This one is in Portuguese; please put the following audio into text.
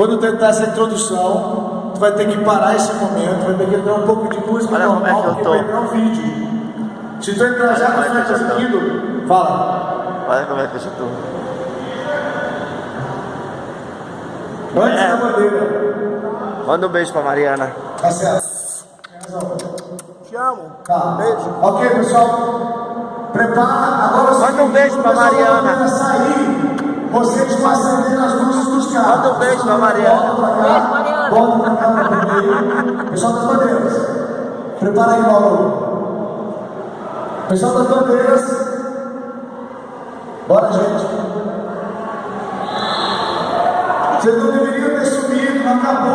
Quando tentar essa introdução, tu vai ter que parar esse momento, vai ter que entrar um pouco de música normal, porque vai entrar um vídeo. Se tu entrar já com frente seguido, fala. Olha como é que eu já tô. Antes da bandeira. Manda um beijo pra Mariana. Tá certo. Te amo. Tá. Beijo. Ok, pessoal. Prepara. Agora Manda um beijo pra Mariana. Sair, vocês vão acender as luzes dos carros. Manda um beijo pra Mariana. Beijo, Mariana. Volta pra cá no meio. Pessoal das bandeiras. Prepara aí, Paulo. Pessoal das bandeiras. Bora, gente. Vocês não deveriam ter subido, não acabou.